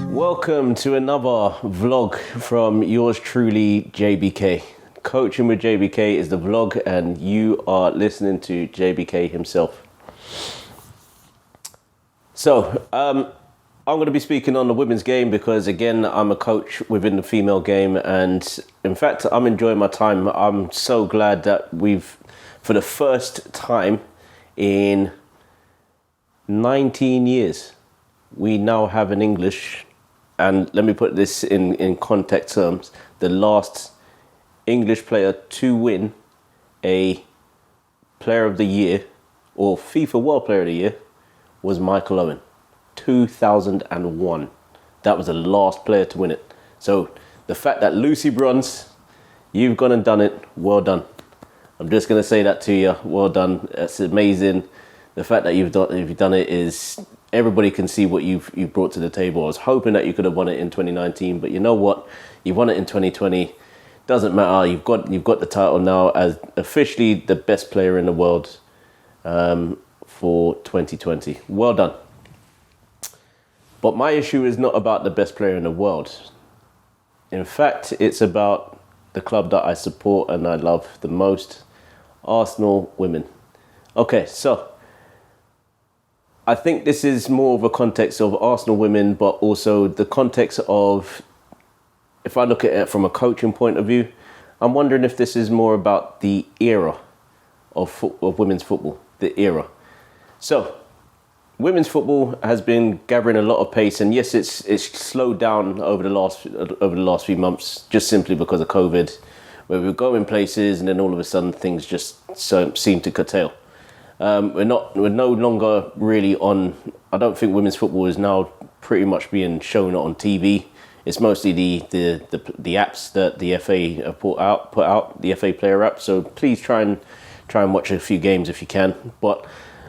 Welcome to another vlog from yours truly, JBK. Coaching with JBK is the vlog, and you are listening to JBK himself. So, I'm going to be speaking on the women's game because, again, I'm a coach within the female game, and in fact, I'm enjoying my time. I'm so glad that for the first time in 19 years, we now have an English, and let me put this in context terms, the last English player to win a Player of the Year or FIFA World Player of the Year was Michael Owen. 2001. That was the last player to win it. So the fact that Lucy Bronze, you've gone and done it, well done. I'm just going to say that to you, well done. That's amazing. The fact that you've done it is, everybody can see what you've brought to the table. I was hoping that you could have won it in 2019, but you know what? You won it in 2020. Doesn't matter. You've got the title now as officially the best player in the world for 2020. Well done. But my issue is not about the best player in the world. In fact, it's about the club that I support and I love the most, Arsenal Women. Okay, so I think this is more of a context of Arsenal Women, but also the context of, if I look at it from a coaching point of view, I'm wondering if this is more about the era of women's football, the era. So, women's football has been gathering a lot of pace, and yes, it's slowed down over the last few months, just simply because of COVID, where we're going places and then all of a sudden things just seem to curtail. We're no longer really on. I don't think women's football is now pretty much being shown on TV. It's mostly the apps that the FA have put out, the FA Player app. So please try and watch a few games if you can. But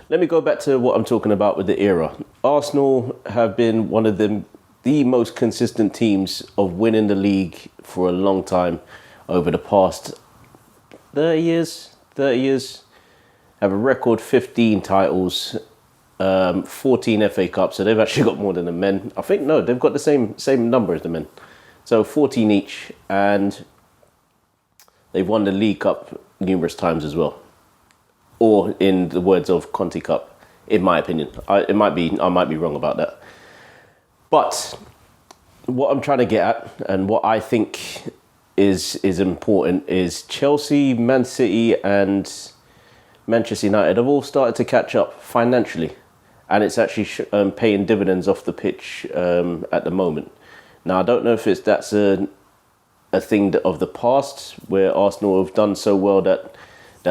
let me go back to what I'm talking about with the era. Arsenal have been one of the most consistent teams of winning the league for a long time over the past 30 years. Have a record 15 titles, 14 FA Cups, so they've actually got more than the men. I think, no, they've got the same number as the men. So 14 each, and they've won the League Cup numerous times as well. Or in the words of Conti Cup, in my opinion. I might be wrong about that. But what I'm trying to get at, and what I think is important, is Chelsea, Man City, and Manchester United have all started to catch up financially, and it's actually paying dividends off the pitch at the moment. Now, I don't know if that's a thing of the past, where Arsenal have done so well that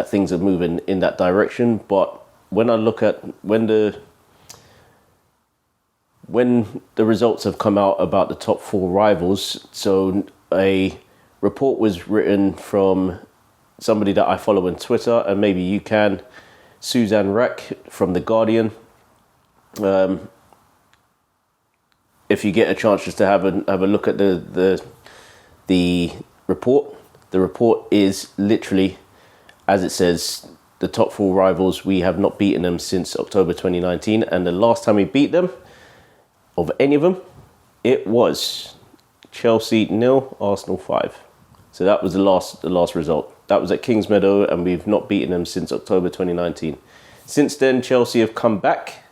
things are moving in that direction. But when I look at when the results have come out about the top four rivals, so a report was written from somebody that I follow on Twitter, and maybe you can, Suzanne Rack from The Guardian. If you get a chance just to have a look at the report. The report is literally, as it says, the top four rivals, we have not beaten them since October 2019. And the last time we beat them, of any of them, it was Chelsea 0, Arsenal 5. So that was the last result. That was at Kingsmeadow, and we've not beaten them since October 2019. Since then, Chelsea have come back,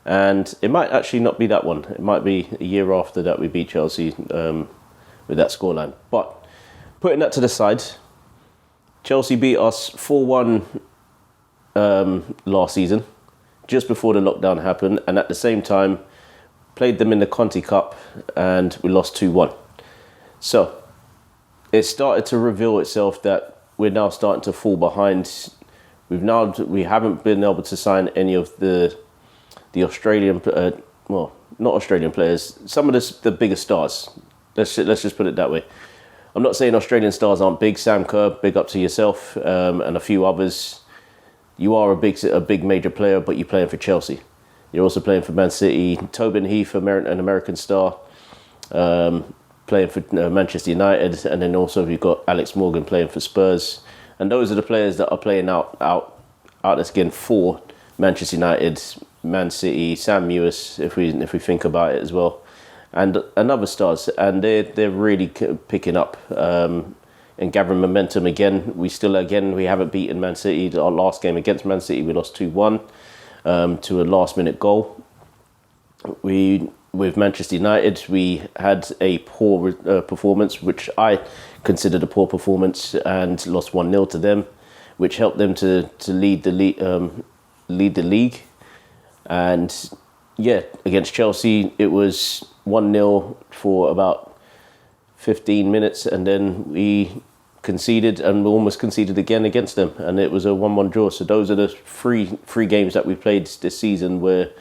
and it might actually not be that one. It might be a year after that we beat Chelsea with that scoreline. But putting that to the side, Chelsea beat us 4-1 last season, just before the lockdown happened, and at the same time played them in the Conti Cup, and we lost 2-1. So it started to reveal itself that we're now starting to fall behind. We haven't been able to sign any of the Australian, not Australian players, some of the bigger stars. Let's just put it that way. I'm not saying Australian stars aren't big. Sam Kerr, big up to yourself, and a few others. You are a big major player, but you're playing for Chelsea. You're also playing for Man City. Tobin Heath, an American star, playing for Manchester United, and then also you've got Alex Morgan playing for Spurs. And those are the players that are playing out again for Manchester United, Man City, Sam Lewis, if we think about it as well. and other stars, and they're really picking up and gathering momentum again. We haven't beaten Man City. Our last game against Man City, we lost 2-1 to a last-minute goal. With Manchester United, we had a poor performance, which I considered a poor performance, and lost 1-0 to them, which helped them to lead the league. And yeah, against Chelsea, it was 1-0 for about 15 minutes, and then we conceded, and we almost conceded again against them, and it was a 1-1 draw. So those are the three games that we played this season where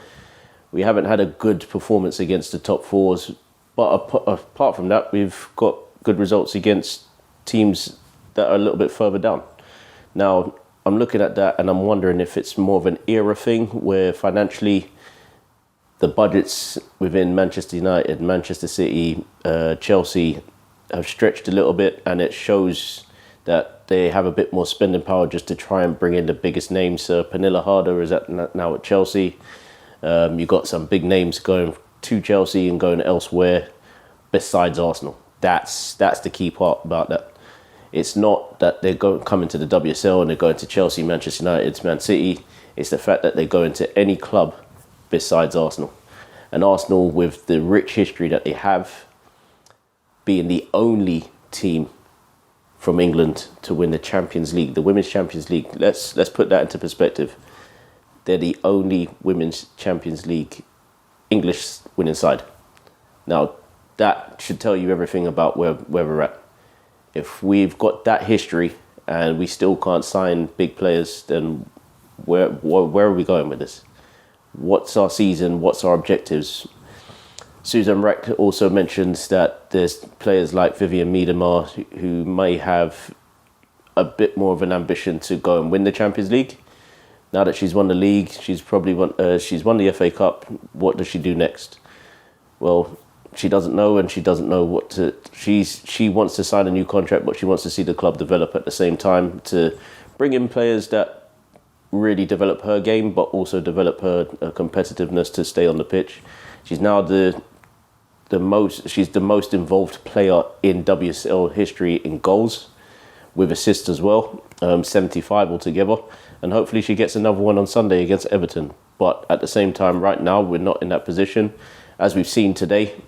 we haven't had a good performance against the top fours. But apart from that, we've got good results against teams that are a little bit further down. Now, I'm looking at that and I'm wondering if it's more of an era thing where financially the budgets within Manchester United, Manchester City, Chelsea have stretched a little bit, and it shows that they have a bit more spending power just to try and bring in the biggest names. Pernilla Harder is now at Chelsea. You got some big names going to Chelsea and going elsewhere besides Arsenal. That's the key part about that. It's not that they're coming to the WSL and they're going to Chelsea, Manchester United, Man City. It's the fact that they go into any club besides Arsenal. And Arsenal, with the rich history that they have, being the only team from England to win the Champions League, the Women's Champions League. Let's put that into perspective. They're the only Women's Champions League English winning side. Now, that should tell you everything about where we're at. If we've got that history and we still can't sign big players, then where are we going with this? What's our season? What's our objectives? Susan Reck also mentions that there's players like Vivian Miedema who may have a bit more of an ambition to go and win the Champions League. Now that she's won the league, she's won the FA Cup. What does she do next? Well, she doesn't know, and she doesn't know what to. She wants to sign a new contract, but she wants to see the club develop at the same time to bring in players that really develop her game, but also develop her competitiveness to stay on the pitch. She's now she's the most involved player in WSL history in goals, with assists as well, 75 altogether. And hopefully she gets another one on Sunday against Everton. But at the same time, right now, we're not in that position. As we've seen today,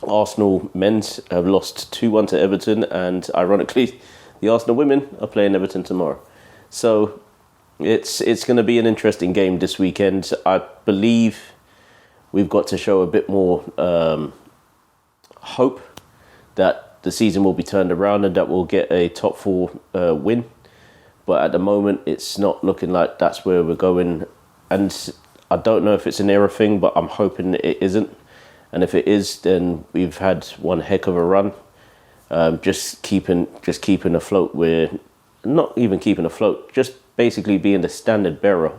Arsenal men's have lost 2-1 to Everton, and ironically, the Arsenal women are playing Everton tomorrow. So it's going to be an interesting game this weekend. I believe we've got to show a bit more hope that the season will be turned around and that we'll get a top four win. But at the moment, it's not looking like that's where we're going. And I don't know if it's an era thing, but I'm hoping it isn't. And if it is, then we've had one heck of a run. Just keeping afloat. We're not even keeping afloat, just basically being the standard bearer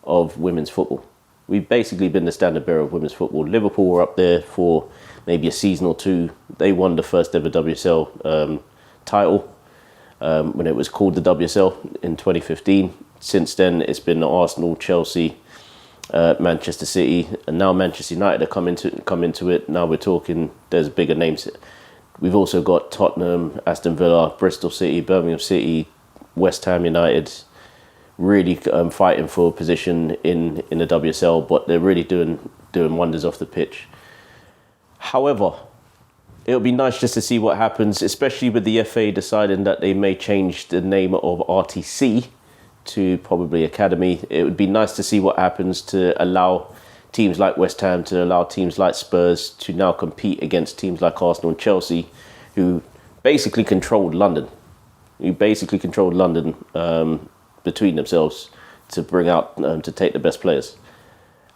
of women's football. We've basically been the standard bearer of women's football. Liverpool were up there for maybe a season or two. They won the first ever WSL title when it was called the WSL in 2015. Since then, it's been Arsenal, Chelsea, Manchester City, and now Manchester United have come into it. Now we're talking, there's bigger names. We've also got Tottenham, Aston Villa, Bristol City, Birmingham City, West Ham United, really fighting for a position in the WSL, but they're really doing wonders off the pitch. However, it'll be nice just to see what happens, especially with the FA deciding that they may change the name of RTC to probably Academy. It would be nice to see what happens to allow teams like West Ham, to allow teams like Spurs to now compete against teams like Arsenal and Chelsea, who basically controlled London. Between themselves to bring out, to take the best players.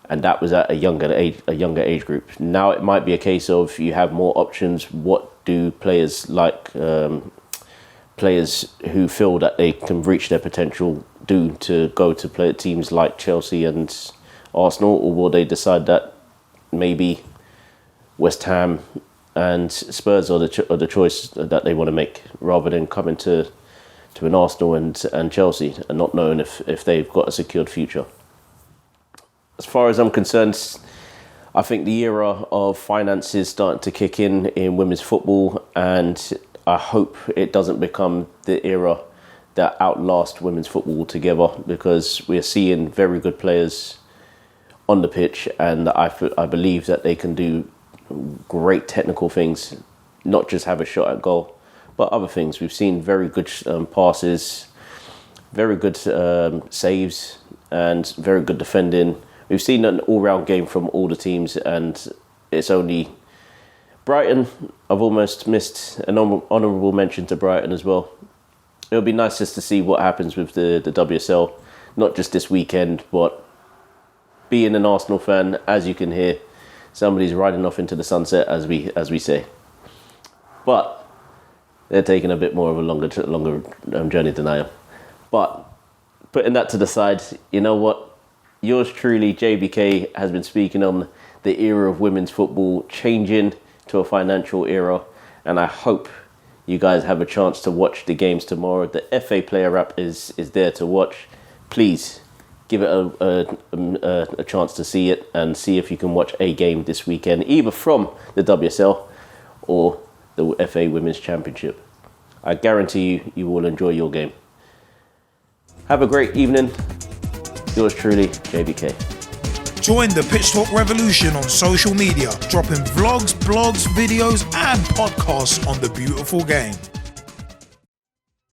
And that was at a younger age group. Now it might be a case of you have more options. What do players like, players who feel that they can reach their potential do to go to play at teams like Chelsea and Arsenal? Or will they decide that maybe West Ham and Spurs are the choice that they want to make, rather than coming to an Arsenal and Chelsea and not knowing if they've got a secured future? As far as I'm concerned, I think the era of finances starting to kick in women's football, and I hope it doesn't become the era that outlasts women's football altogether, because we're seeing very good players on the pitch, and I believe that they can do great technical things, not just have a shot at goal, but other things. We've seen very good passes, very good saves, and very good defending. We've seen an all-round game from all the teams, and it's only Brighton. I've almost missed an honourable mention to Brighton as well. It'll be nice just to see what happens with the WSL, not just this weekend, but being an Arsenal fan, as you can hear, somebody's riding off into the sunset, as we say. But they're taking a bit more of a longer journey than I am. But putting that to the side, you know what? Yours truly, JBK, has been speaking on the era of women's football changing to a financial era, and I hope you guys have a chance to watch the games tomorrow. The FA Player app is there to watch. Please give it a chance to see it, and see if you can watch a game this weekend, either from the WSL or the FA Women's Championship. I guarantee you will enjoy your game. Have a great evening. Yours truly, JBK. Join the Pitch Talk revolution on social media, dropping vlogs, blogs, videos, and podcasts on the beautiful game.